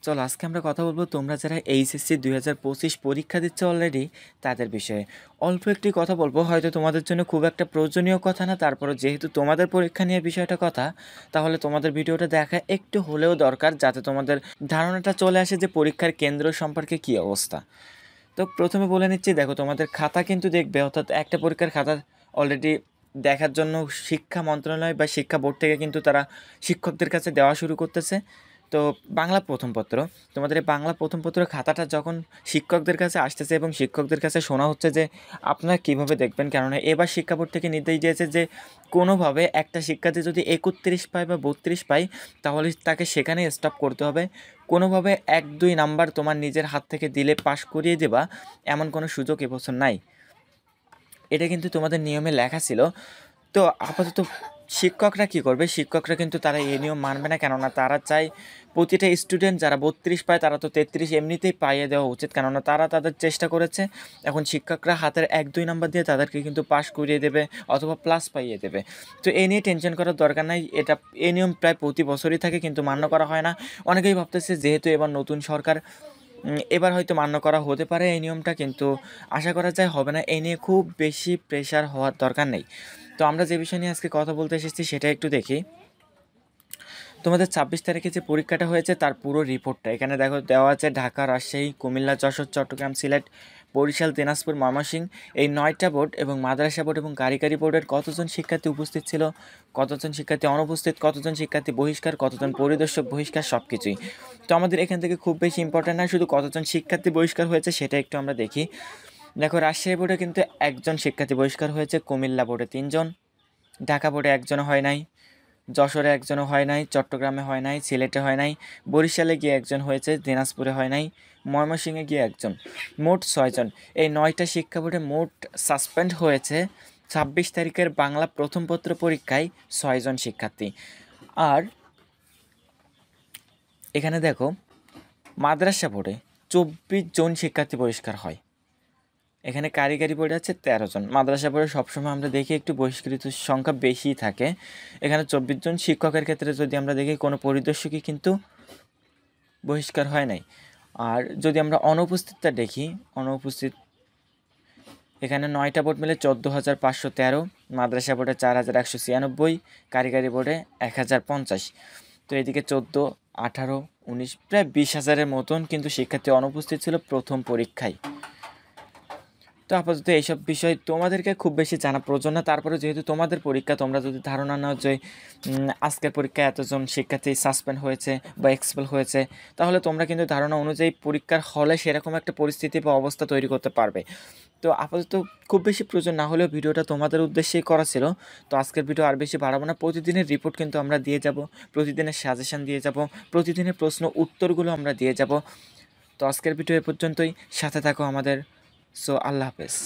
চলো আজকে আমরা কথা বলবো তোমরা যারা এইচএসসি 2025 পরীক্ষা দিচ্ছ অলরেডি তাদের বিষয়ে। অল্প একটি কথা বলবো, হয়তো তোমাদের জন্য খুব একটা প্রয়োজনীয় কথা না, তারপরে যেহেতু তোমাদের পরীক্ষা নিয়ে বিষয়টা কথা, তাহলে তোমাদের ভিডিওটা দেখা একটু হলেও দরকার, যাতে তোমাদের ধারণাটা চলে আসে যে পরীক্ষার কেন্দ্র সম্পর্কে কী অবস্থা। তো প্রথমে বলে নিচ্ছি, দেখো তোমাদের খাতা কিন্তু দেখবে, অর্থাৎ একটা পরীক্ষার খাতা অলরেডি দেখার জন্য শিক্ষা মন্ত্রণালয় বা শিক্ষা বোর্ড থেকে কিন্তু তারা শিক্ষকদের কাছে দেওয়া শুরু করতেছে। তো বাংলা প্রথম পত্র, তোমাদের এই বাংলা প্রথম পত্র খাতাটা যখন শিক্ষকদের কাছে আসতেছে এবং শিক্ষকদের কাছে শোনা হচ্ছে যে আপনারা কীভাবে দেখবেন, কেননা এবার শিক্ষা বোর্ড থেকে নির্দেশ দিয়েছে যে কোনোভাবে একটা শিক্ষার্থী যদি 31 পায় বা 32 পায় তাহলে তাকে সেখানে স্টপ করতে হবে। কোনোভাবে 1-2 নাম্বার তোমার নিজের হাত থেকে দিলে পাশ করিয়ে দেবা এমন কোনো সুযোগ এবছর নাই। এটা কিন্তু তোমাদের নিয়মে লেখা ছিল। তো আপাতত শিক্ষকরা কি করবে, শিক্ষকরা কিন্তু তারা এই নিয়ম মানবে না, কেননা তারা চায় প্রতিটা স্টুডেন্ট যারা 32 পায় তারা তো 33 এমনিতেই পাইয়ে দেওয়া উচিত, কেননা তারা তাদের চেষ্টা করেছে। এখন শিক্ষকরা হাতের 1-2 নাম্বার দিয়ে তাদেরকে কিন্তু পাস করিয়ে দেবে অথবা প্লাস পাইয়ে দেবে। তো এই নিয়ে টেনশন করার দরকার নাই, এই নিয়ম প্রায় প্রতি বছরই থাকে কিন্তু মান্য করা হয় না। অনেকেই ভাবতেছে যেহেতু এবার নতুন সরকার, এবার হয়তো মান্য করা হতে পারে এই নিয়মটা, কিন্তু আশা করা যায় হবে না। এই নিয়ে খুব বেশি প্রেশার হওয়ার দরকার নেই। তো আমরা যে বিষয় নিয়ে আজকে কথা বলতে এসেছি সেটা একটু দেখি। তোমাদের 26 তারিখে যে পরীক্ষাটা হয়েছে তার পুরো রিপোর্টটা এখানে দেখো দেওয়া আছে। ঢাকা, রাজশাহী, কুমিল্লা, যশোর, চট্টগ্রাম, সিলেট, বরিশাল, দিনাজপুর, ময়মনসিংহ, এই 9টা বোর্ড এবং মাদ্রাসা বোর্ড এবং কারিগরি বোর্ডের কতজন শিক্ষার্থী উপস্থিত ছিল, কতজন শিক্ষার্থী অনুপস্থিত, কতজন শিক্ষার্থী বহিষ্কার, কতজন পরিদর্শক বহিষ্কার, সব কিছুই। তো আমাদের এখান থেকে খুব বেশি ইম্পর্টেন্ট না, শুধু কতজন শিক্ষার্থী বহিষ্কার হয়েছে সেটা একটু আমরা দেখি। দেখো রাজশাহী বোর্ডে কিন্তু একজন শিক্ষার্থী বহিষ্কার হয়েছে, কুমিল্লা বোর্ডে 3জন, ঢাকা বোর্ডে একজনও হয় নাই, যশোরে একজনও হয় নাই, চট্টগ্রামে হয় নাই, সিলেটে হয় নাই, বরিশালে গিয়ে একজন হয়েছে, দিনাজপুরে হয় নাই, ময়মনসিংহে গিয়ে একজন, মোট 6জন। এই 9টা শিক্ষা বোর্ডে মোট সাসপেন্ড হয়েছে 26 তারিখের বাংলা প্রথম পত্র পরীক্ষায় 6জন শিক্ষার্থী। আর এখানে দেখো মাদ্রাসা বোর্ডে 24 জন শিক্ষার্থী বহিষ্কার হয়। এখানে কারিগরি বোর্ডে আছে 13 জন। মাদ্রাসা বোর্ডে সবসময় আমরা দেখি একটু বহিষ্কৃত সংখ্যা বেশিই থাকে। এখানে 24 জন। শিক্ষকের ক্ষেত্রে যদি আমরা দেখি কোনো পরিদর্শকই কিন্তু বহিষ্কার হয় নাই। আর যদি আমরা অনুপস্থিতটা দেখি, অনুপস্থিত এখানে 9টা বোর্ড মিলে 14,513, মাদ্রাসা বোর্ডে 4,196, কারিগরি বোর্ডে 1,050। তো এদিকে 14, 18, 19 প্রায় 20,000-এর মতন কিন্তু শিক্ষার্থী অনুপস্থিত ছিল প্রথম পরীক্ষায়। তো আপাতত এইসব বিষয় তোমাদেরকে খুব বেশি জানা প্রয়োজন না, তারপরে যেহেতু তোমাদের পরীক্ষা, তোমরা যদি ধারণা নাও যে আজকের পরীক্ষায় এতজন শিক্ষার্থী সাসপেন্ড হয়েছে বা এক্সপেল হয়েছে, তাহলে তোমরা কিন্তু ধারণা অনুযায়ী পরীক্ষার হলে সেরকম একটা পরিস্থিতি বা অবস্থা তৈরি করতে পারবে। তো আপাতত খুব বেশি প্রয়োজন না হলেও ভিডিওটা তোমাদের উদ্দেশ্যেই করা ছিল। তো আজকের ভিডিও আর বেশি বাড়াবো না, প্রতিদিনের রিপোর্ট কিন্তু আমরা দিয়ে যাব, প্রতিদিনের সাজেশন দিয়ে যাব, প্রতিদিনের প্রশ্ন উত্তরগুলো আমরা দিয়ে যাব। তো আজকের ভিডিও এ পর্যন্তই, সাথে থাকো আমাদের। সো আল্লাহ হাফেজ।